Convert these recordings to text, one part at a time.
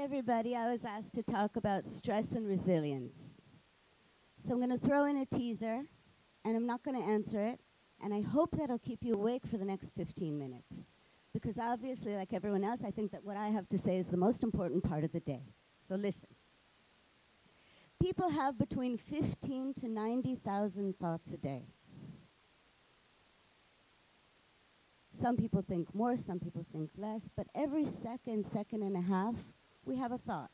everybody. I was asked to talk about stress and resilience. So I'm going to throw in a teaser, and I'm not going to answer it, and I hope that'll keep you awake for the next 15 minutes. Because obviously, like everyone else, I think that what I have to say is the most important part of the day. So listen. People have between 15 to 90,000 thoughts a day. Some people think more, some people think less, but every second, second and a half, we have a thought.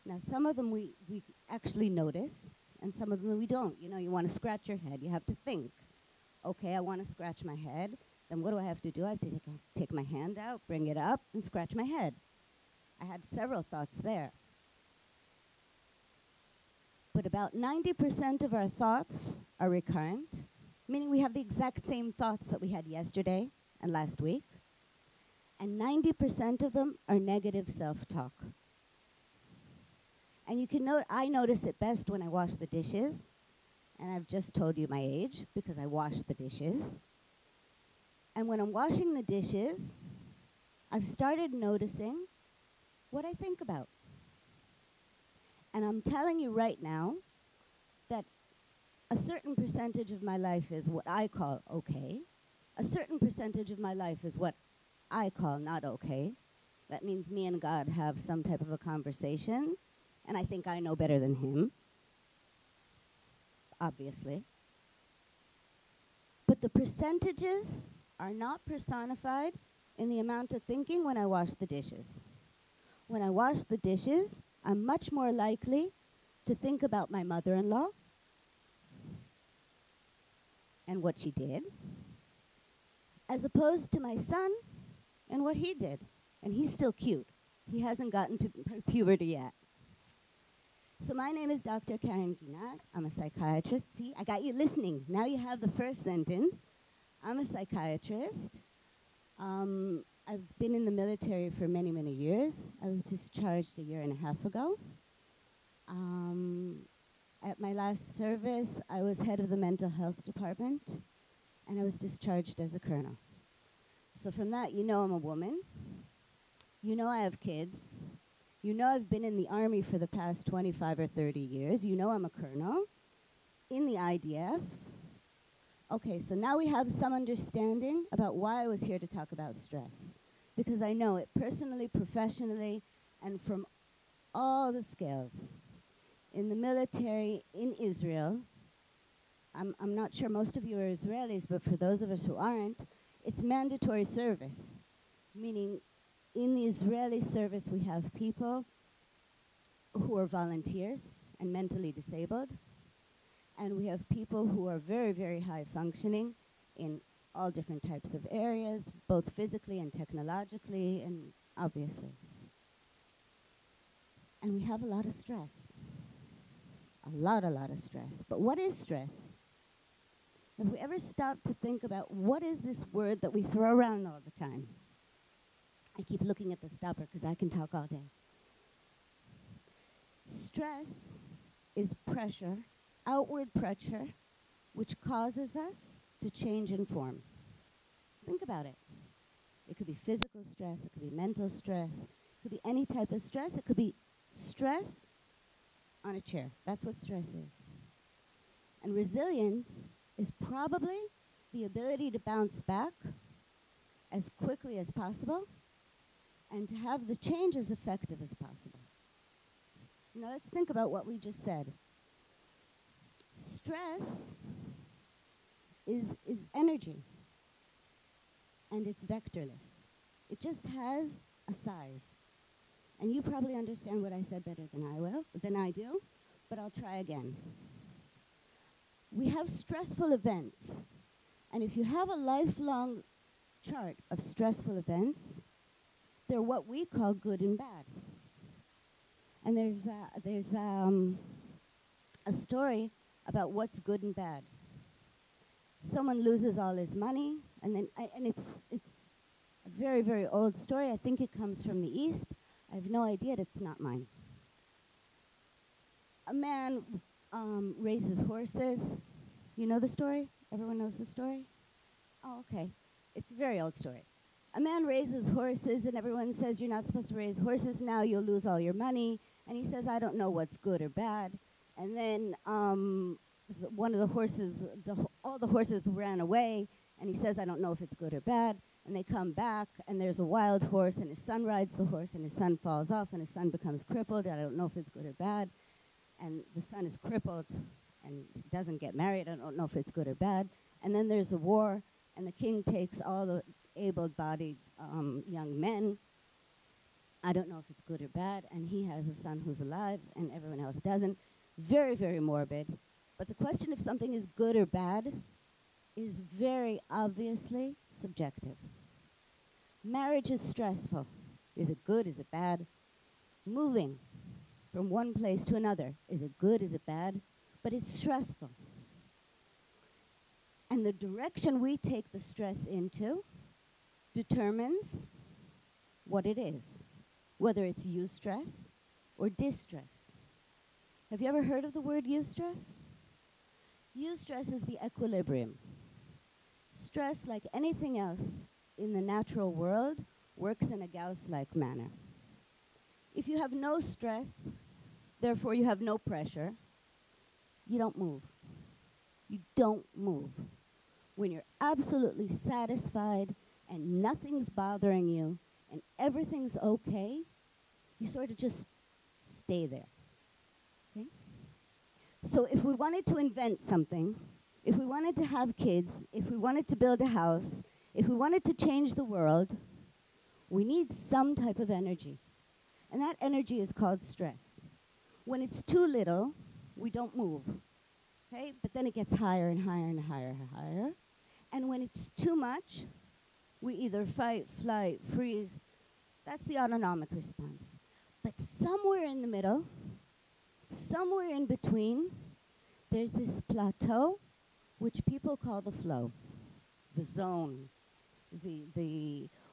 Now, some of them we actually notice, and some of them we don't. You know, you want to scratch your head, you have to think. Okay, I want to scratch my head, then what do I have to do? I have to take my hand out, bring it up, and scratch my head. I had several thoughts there. But about 90% of our thoughts are recurrent, meaning we have the exact same thoughts that we had yesterday and last week, and 90% of them are negative self-talk. And you can note, I notice it best when I wash the dishes, and I've just told you my age because I wash the dishes. And when I'm washing the dishes, I've started noticing what I think about. And I'm telling you right now that a certain percentage of my life is what I call okay. A certain percentage of my life is what I call not okay. That means me and God have some type of a conversation, and I think I know better than him, obviously. But the percentages are not personified in the amount of thinking when I wash the dishes. When I wash the dishes, I'm much more likely to think about my mother-in-law and what she did, as opposed to my son and what he did. And he's still cute. He hasn't gotten to puberty yet. So my name is Dr. Amitay Ginat. I'm a psychiatrist. See, I got you listening. Now you have the first sentence. I'm a psychiatrist. I've been in the military for many, many years. I was discharged a year and a half ago. At my last service, I was head of the mental health department, and I was discharged as a colonel. So from that, you know I'm a woman. You know I have kids. You know I've been in the Army for the past 25 or 30 years. You know I'm a colonel in the IDF. Okay, so now we have some understanding about why I was here to talk about stress. Because I know it personally, professionally, and from all the scales. In the military, in Israel, I'm not sure most of you are Israelis, but for those of us who aren't, it's mandatory service. Meaning, in the Israeli service, we have people who are volunteers and mentally disabled. And we have people who are very, very high functioning in all different types of areas, both physically and technologically, and obviously. And we have a lot of stress. A lot of stress. But what is stress? Have we ever stopped to think about what is this word that we throw around all the time? I keep looking at the stopper because I can talk all day. Stress is pressure, outward pressure, which causes us to change in form. Think about it. It could be physical stress, it could be mental stress, it could be any type of stress. It could be stress on a chair. That's what stress is. And resilience is probably the ability to bounce back as quickly as possible and to have the change as effective as possible. Now let's think about what we just said. Stress is energy, and it's vectorless. It just has a size. And you probably understand what I said better than I do, but I'll try again. We have stressful events, and if you have a lifelong chart of stressful events, they're what we call good and bad. And there's a story about what's good and bad. Someone loses all his money, and then it's a very, very old story. I think it comes from the East. I have no idea. It's not mine. A man raises horses. You know the story? Everyone knows the story? Oh, okay. It's a very old story. A man raises horses, and everyone says, you're not supposed to raise horses now, you'll lose all your money. And he says, I don't know what's good or bad. And then one of the horses, all the horses ran away, and he says, I don't know if it's good or bad. And they come back, and there's a wild horse, and his son rides the horse, and his son falls off, and his son becomes crippled. I don't know if it's good or bad. And the son is crippled and doesn't get married. I don't know if it's good or bad. And then there's a war, and the king takes all the able-bodied young men. I don't know if it's good or bad. And he has a son who's alive, and everyone else doesn't. Very, very morbid. But the question if something is good or bad is very obviously subjective. Marriage is stressful. Is it good? Is it bad? Moving from one place to another. Is it good? Is it bad? But it's stressful. And the direction we take the stress into determines what it is, whether it's eustress or distress. Have you ever heard of the word eustress? Eustress is the equilibrium. Stress, like anything else in the natural world, works in a Gauss-like manner. If you have no stress, therefore you have no pressure, you don't move. You don't move. When you're absolutely satisfied and nothing's bothering you and everything's okay, you sort of just stay there. Okay? So if we wanted to invent something, if we wanted to have kids, if we wanted to build a house, if we wanted to change the world, we need some type of energy. And that energy is called stress. When it's too little, we don't move. Okay? But then it gets higher and higher and higher and higher. And when it's too much, we either fight, flight, freeze. That's the autonomic response. But somewhere in the middle, somewhere in between, there's this plateau, which people call the flow, the zone,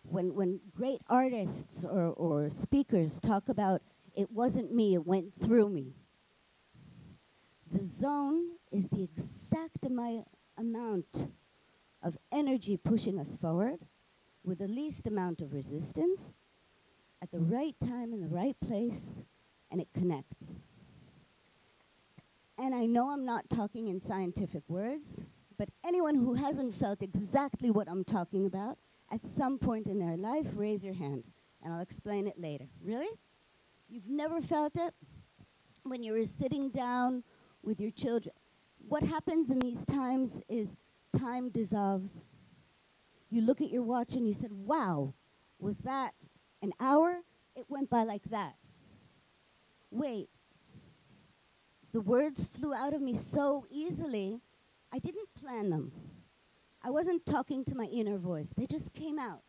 when great artists or speakers talk about it wasn't me, it went through me. The zone is the exact amount of energy pushing us forward with the least amount of resistance at the right time in the right place, and it connects. And I know I'm not talking in scientific words, but anyone who hasn't felt exactly what I'm talking about at some point in their life, raise your hand, and I'll explain it later. Really? You've never felt it? When you were sitting down with your children. What happens in these times is time dissolves. You look at your watch and you said, wow, was that an hour? It went by like that. Wait, the words flew out of me so easily, I didn't plan them. I wasn't talking to my inner voice. They just came out.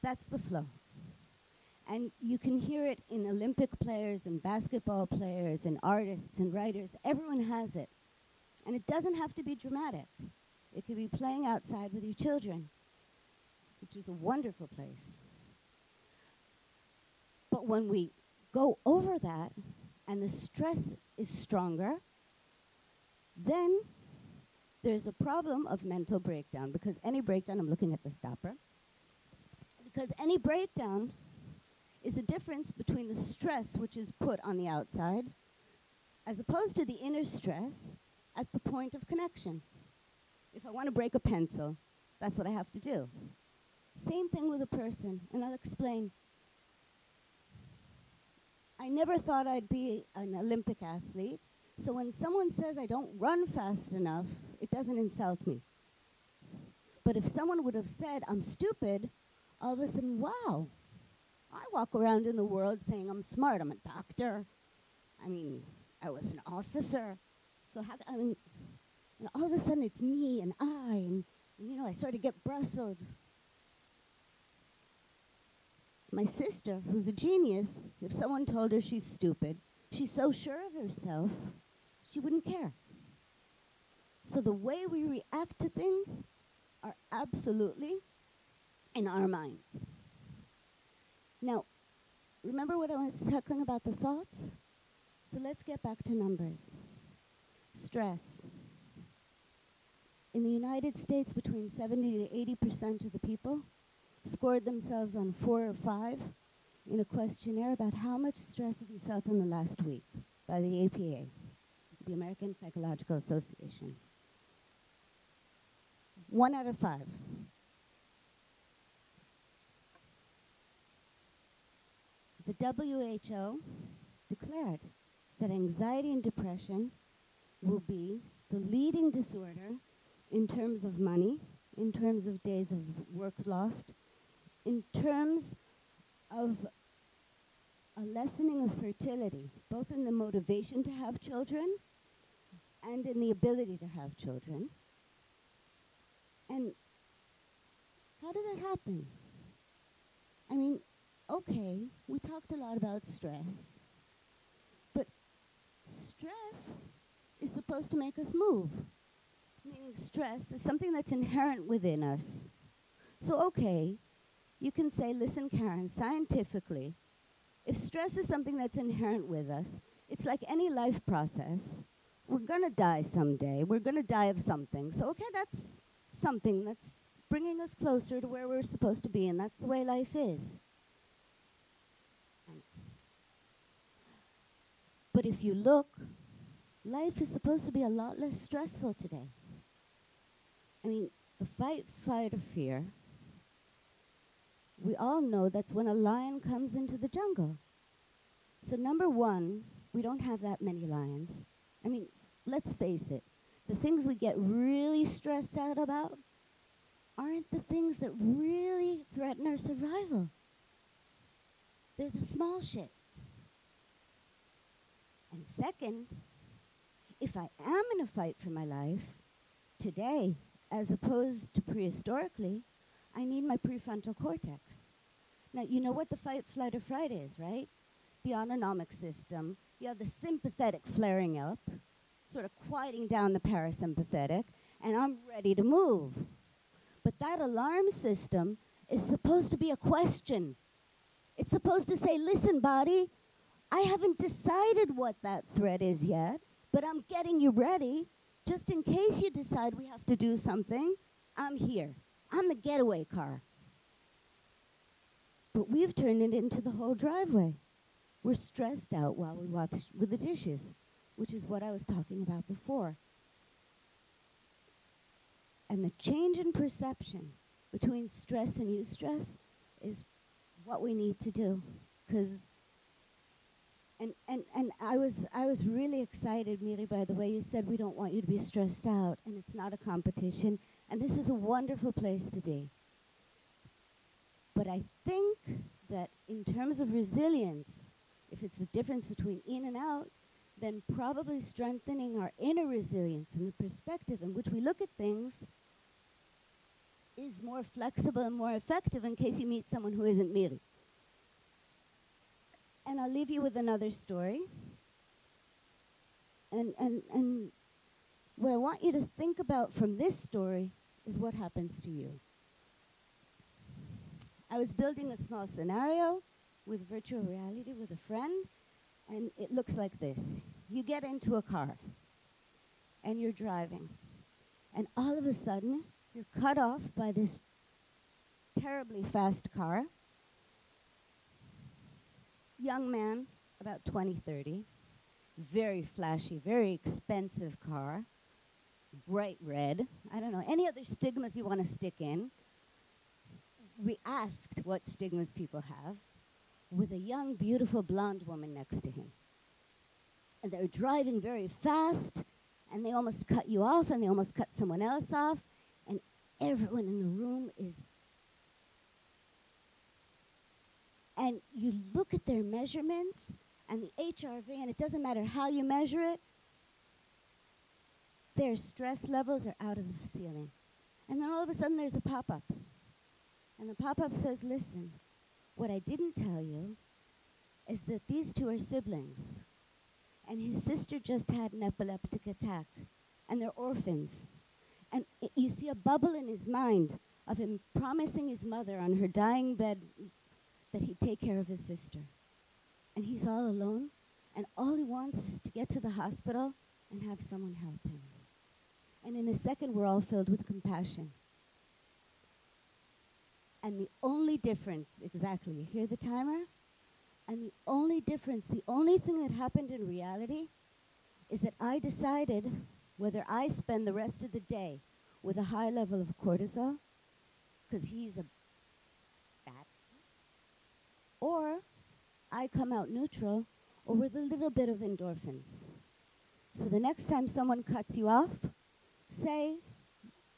That's the flow. And you can hear it in Olympic players and basketball players and artists and writers. Everyone has it. And it doesn't have to be dramatic. It could be playing outside with your children, which is a wonderful place. But when we go over that and the stress is stronger, then there's a problem of mental breakdown. Because any breakdown, I'm looking at the stopper, because any breakdown is a difference between the stress which is put on the outside as opposed to the inner stress at the point of connection. If I want to break a pencil, that's what I have to do. Same thing with a person, and I'll explain. I never thought I'd be an Olympic athlete, so when someone says I don't run fast enough, it doesn't insult me. But if someone would have said I'm stupid, all of a sudden, wow, I walk around in the world saying I'm smart. I'm a doctor. I mean, I was an officer. So how, I mean, and all of a sudden it's me and you know, I sort of get bristled. My sister, who's a genius, if someone told her she's stupid, she's so sure of herself, she wouldn't care. So the way we react to things are absolutely in our minds. Now, remember what I was talking about, the thoughts? So let's get back to numbers. Stress. In the United States, between 70 to 80% of the people scored themselves on 4 or 5 in a questionnaire about how much stress have you felt in the last week by the APA, the American Psychological Association. 1 out of 5. The WHO declared that anxiety and depression will be the leading disorder in terms of money, in terms of days of work lost, in terms of a lessening of fertility, both in the motivation to have children and in the ability to have children. And how did that happen? I mean, okay, we talked a lot about stress, but stress is supposed to make us move, meaning stress is something that's inherent within us. So, okay, you can say, listen, Karen, scientifically, if stress is something that's inherent with us, it's like any life process. We're going to die someday. We're going to die of something. So, okay, that's something that's bringing us closer to where we're supposed to be, and that's the way life is. But if you look, life is supposed to be a lot less stressful today. I mean, the fight, flight, or fear, we all know that's when a lion comes into the jungle. So number one, we don't have that many lions. I mean, let's face it, the things we get really stressed out about aren't the things that really threaten our survival. They're the small shit. And second, if I am in a fight for my life today, as opposed to prehistorically, I need my prefrontal cortex. Now, you know what the fight, flight, or fright is, right? The autonomic system. You have the sympathetic flaring up, sort of quieting down the parasympathetic, and I'm ready to move. But that alarm system is supposed to be a question. It's supposed to say, listen, body, I haven't decided what that threat is yet, but I'm getting you ready. Just in case you decide we have to do something, I'm here. I'm the getaway car. But we've turned it into the whole driveway. We're stressed out while we wash with the dishes, which is what I was talking about before. And the change in perception between stress and eustress is what we need to do. And I was really excited, Miri, by the way you said we don't want you to be stressed out, and it's not a competition, and this is a wonderful place to be. But I think that in terms of resilience, if it's the difference between in and out, then probably strengthening our inner resilience and the perspective in which we look at things is more flexible and more effective in case you meet someone who isn't Miri. And I'll leave you with another story. And what I want you to think about from this story is what happens to you. I was building a small scenario with virtual reality with a friend, and it looks like this. You get into a car, and you're driving, and all of a sudden, you're cut off by this terribly fast car. Young man, about 20, 30, very flashy, very expensive car, bright red. I don't know, any other stigmas you want to stick in. We asked what stigmas people have, with a young, beautiful blonde woman next to him. And they're driving very fast, and they almost cut you off, and they almost cut someone else off, and everyone in the room is... And you look at their measurements, and the HRV, and it doesn't matter how you measure it, their stress levels are out of the ceiling. And then all of a sudden there's a pop-up. And the pop-up says, listen, what I didn't tell you is that these two are siblings. And his sister just had an epileptic attack. And they're orphans. And you see a bubble in his mind of him promising his mother on her dying bed that he'd take care of his sister. And he's all alone. And all he wants is to get to the hospital and have someone help him. And in a second, we're all filled with compassion. And the only difference, exactly, you hear the timer? And the only difference, the only thing that happened in reality is that I decided whether I spend the rest of the day with a high level of cortisol, because he's a bat, or I come out neutral, or with a little bit of endorphins. So the next time someone cuts you off, say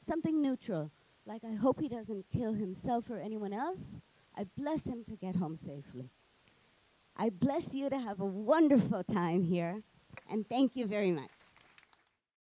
something neutral, like I hope he doesn't kill himself or anyone else. I bless him to get home safely. I bless you to have a wonderful time here, and thank you very much.